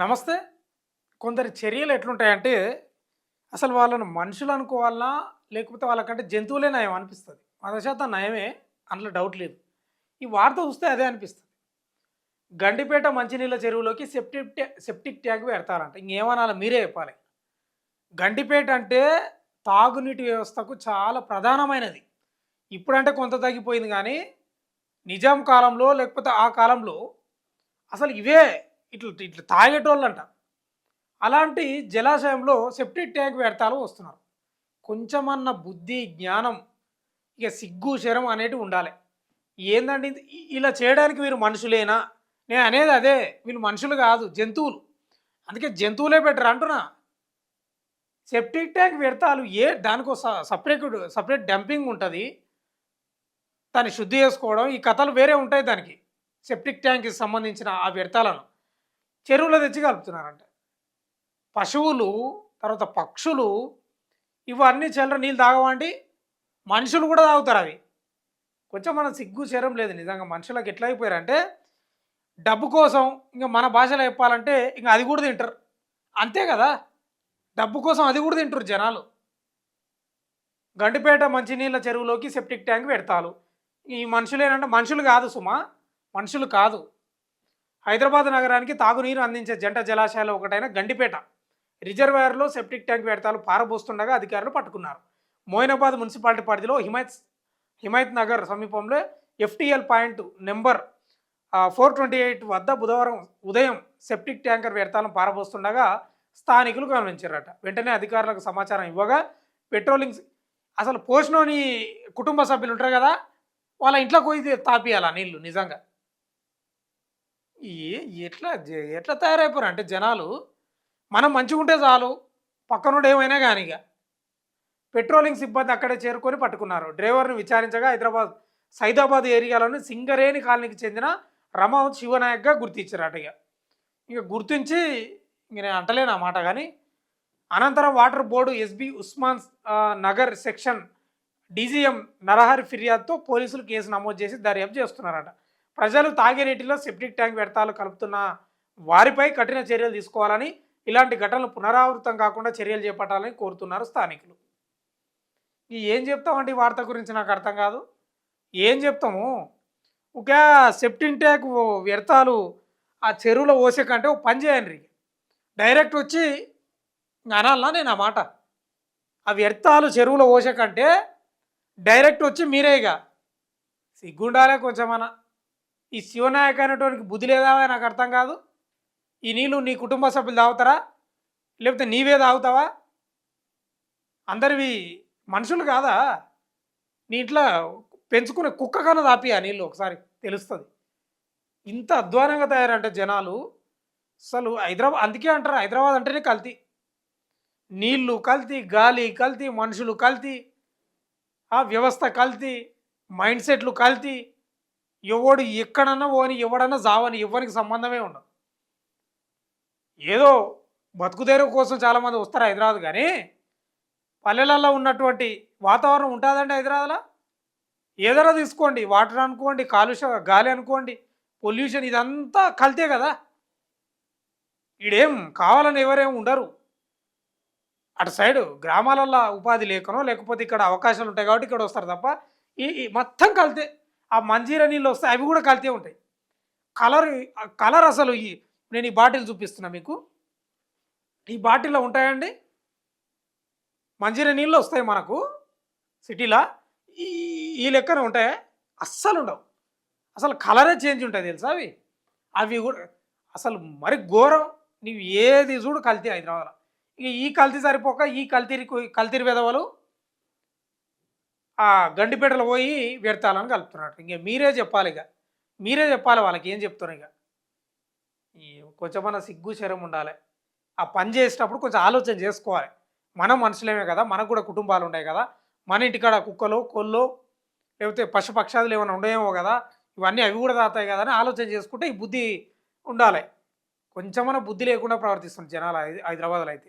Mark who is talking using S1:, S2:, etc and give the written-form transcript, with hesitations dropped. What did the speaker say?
S1: నమస్తే. కొందరి చర్యలు ఎట్లుంటాయంటే, అసలు వాళ్ళను మనుషులు అనుకోవాలనా? లేకపోతే వాళ్ళకంటే జంతువులే నయం అనిపిస్తది. 100% నయమే. అందులో డౌట్ లేదు. ఈ వార్త చూస్తే అదే అనిపిస్తది. గండిపేట మంచినీళ్ళ చెరువులోకి సెప్టిక్ ట్యాంక్ పెడతారంట. ఇంకేమనాలి మీరే చెప్పాలి. గండిపేట అంటే తాగునీటి వ్యవస్థకు చాలా ప్రధానమైనది. ఇప్పుడంటే కొంత తగ్గిపోయింది గానీ, నిజాం కాలంలో లేకపోతే ఆ కాలంలో అసలు ఇవే ఇట్లా ఇట్లా తాగేటోళ్ళంట. అలాంటి జలాశయంలో సెప్టిక్ ట్యాంక్ వ్యర్థాలు వస్తున్నారు. కొంచెమన్న బుద్ధి, జ్ఞానం, ఇక సిగ్గు, శరం అనేటివి ఉండాలి. ఏందండి ఇది? ఇలా చేయడానికి వీరు మనుషులేనా? నేను అనేది అదే. వీళ్ళు మనుషులు కాదు, జంతువులు. అందుకే జంతువులే బెటర్ అంటున్నా. సెప్టిక్ ట్యాంక్ వ్యర్థాలు దానికో సపరేట్ డంపింగ్ ఉంటది. దాన్ని శుద్ధి చేసుకోవడం, ఈ కథలు వేరే ఉంటాయి దానికి. సెప్టిక్ ట్యాంక్‌కి సంబంధించిన ఆ వ్యర్థాలను చెరువులో తెచ్చి కలుపుతున్నారంట. పశువులు, తర్వాత పక్షులు ఇవన్నీ చిల్లర నీళ్ళు తాగవండి. మనుషులు కూడా తాగుతారవి. కొంచెం మన సిగ్గు, శరం లేదు నిజంగా. మనుషులకు ఎట్లా అయిపోయారంటే, డబ్బు కోసం ఇంక మన భాషలో చెప్పాలంటే ఇంక అది కూడా తింటారు. అంతే కదా! డబ్బు కోసం అది కూడా తింటుర్రు జనాలు. గండిపేట మంచినీళ్ళ చెరువులోకి సెప్టిక్ ట్యాంక్ పెడతాలు. ఈ మనుషులేనంటే మనుషులు కాదు సుమా. మనుషులు కాదు. హైదరాబాద్ నగరానికి తాగునీరు అందించే జంట జలాశయాల్లో ఒకటైన గండిపేట రిజర్వాయర్లో సెప్టిక్ ట్యాంక్ వ్యర్థాలు పారబోస్తుండగా అధికారులు పట్టుకున్నారు. మోయినాబాద్ మున్సిపాలిటీ పరిధిలో హిమాయత్ నగర్ సమీపంలో ఎఫ్టీఎల్ పాయింట్ నెంబర్ 428 వద్ద బుధవారం ఉదయం సెప్టిక్ ట్యాంకర్ వ్యర్థాలను పారబోస్తుండగా స్థానికులు గమనించారట. వెంటనే అధికారులకు సమాచారం ఇవ్వగా పెట్రోలింగ్ అసలు పోషణోని కుటుంబ సభ్యులు ఉంటారు కదా, వాళ్ళ ఇంట్లోకి పోయి తాపియాల నీళ్ళు. నిజంగా ఈ ఎట్లా ఎట్లా తయారైపోయారు అంటే జనాలు. మనం మంచిగుంటే చాలు, పక్కనుండి ఏమైనా కానీ. ఇక పెట్రోలింగ్ సిబ్బంది అక్కడే చేరుకొని పట్టుకున్నారు. డ్రైవర్ను విచారించగా సైదాబాద్ ఏరియాలోని సింగరేణి కాలనీకి చెందిన రమౌత్ శివనాయక్గా గుర్తించారట. ఇక గుర్తించి ఇంక నేను అంటలేను ఆ మాట. కానీ అనంతరం water board SB Usman Nagar section DGM Narahari ఫిర్యాదుతో పోలీసులు కేసు నమోదు చేసి దర్యాప్తు చేస్తున్నారట. ప్రజలు తాగే నీటిలో సెప్టిక్ ట్యాంక్ వ్యర్థాలు కలుపుతున్న వారిపై కఠిన చర్యలు తీసుకోవాలని, ఇలాంటి ఘటనలు పునరావృతం కాకుండా చర్యలు చేపట్టాలని కోరుతున్నారు స్థానికులు. ఏం చెప్తామండి ఈ వార్త గురించి నాకు అర్థం కాదు. ఏం చెప్తాము? ఒక సెప్టిక్ ట్యాంక్ వ్యర్థాలు ఆ చెరువులో పోసే కంటే ఒక పని చేయండి, డైరెక్ట్ వచ్చి అనాలనా నేను ఆ మాట? ఆ వ్యర్థాలు చెరువులో పోసే కంటే డైరెక్ట్ వచ్చి మీరేగా సిగ్గుండాలే కొంచెమన్నా. ఈ శివనాయక్ అనేటోనికి బుద్ధి లేదా నాకు అర్థం కాదు. ఈ నీళ్ళు నీ కుటుంబ సభ్యులు తాగుతారా, లేకపోతే నీవే తాగుతావా? అందరివి మనుషులు కాదా? నీ ఇంట్లో పెంచుకునే కుక్క కన్నా తాపి ఆ నీళ్ళు ఒకసారి తెలుస్తుంది. ఇంత అధ్వానంగా తయారంటే జనాలు. అసలు హైదరాబాద్ అందుకే అంటారు హైదరాబాద్ అంటేనే కల్తీ. నీళ్ళు కల్తీ, గాలి కల్తీ, మనుషులు కల్తీ, ఆ వ్యవస్థ కల్తీ, మైండ్ సెట్లు కల్తీ. ఎవడు ఎక్కడన్నా పోని, ఎవడన్నా జావని, ఎవరికి సంబంధమే ఉండదు. ఏదో బతుకుదేరు కోసం చాలామంది వస్తారు హైదరాబాద్. కానీ పల్లెలలో ఉన్నటువంటి వాతావరణం ఉంటుందండి హైదరాబాద్లో. ఏదైనా తీసుకోండి, వాటర్ అనుకోండి, కాలుష్య గాలి అనుకోండి, పొల్యూషన్, ఇదంతా కల్తే కదా. ఈడేం కావాలని ఎవరేం ఉండరు. అటు సైడు గ్రామాలల్లో ఉపాధి లేకనో, లేకపోతే ఇక్కడ అవకాశాలు ఉంటాయి కాబట్టి ఇక్కడ వస్తారు తప్ప ఈ మొత్తం కల్తే. ఆ మంజీరా నీళ్ళు వస్తాయి, అవి కూడా కల్తే ఉంటాయి. కలర్ కలర్ అసలు నేను ఈ బాటిల్ చూపిస్తున్నా మీకు. ఈ బాటిల్లో ఉంటాయండి మంజీరా నీళ్ళు వస్తాయి మనకు సిటీలో. ఈ ఈ లెక్కన ఉంటాయి, అస్సలు ఉండవు. అసలు కలరే చేంజ్ ఉంటుంది తెలుసా అవి. అవి కూడా అసలు మరి ఘోరం. నీవు ఏది చూడు కల్తీ హైదరాబాద్లో. ఇక ఈ కల్తీ సరిపోక ఈ కల్తీరి వెధవలు ఆ గండిపేటలో పోయి వ్యర్థాలను కలుపుతున్నారు. ఇంక మీరే చెప్పాలి, మీరే చెప్పాలి వాళ్ళకి ఏం చెప్తున్నారు. ఈ కొంచెమన్నా సిగ్గు శరం ఉండాలి. ఆ పని చేసేటప్పుడు కొంచెం ఆలోచన చేసుకోవాలి. మనం మనుషులేమే కదా, మనకు కూడా కుటుంబాలు ఉన్నాయి కదా. మన ఇంటికాడ కుక్కలో కోళ్ళో లేకపోతే పశుపక్షాదులు ఏమైనా ఉండేమో కదా, ఇవన్నీ అవి కూడా తాతాయి కదా అని ఆలోచన చేసుకుంటే ఈ బుద్ధి ఉండాలి. కొంచెమన్నా బుద్ధి లేకుండా ప్రవర్తిస్తుంది జనాలు హైదరాబాద్లో అయితే.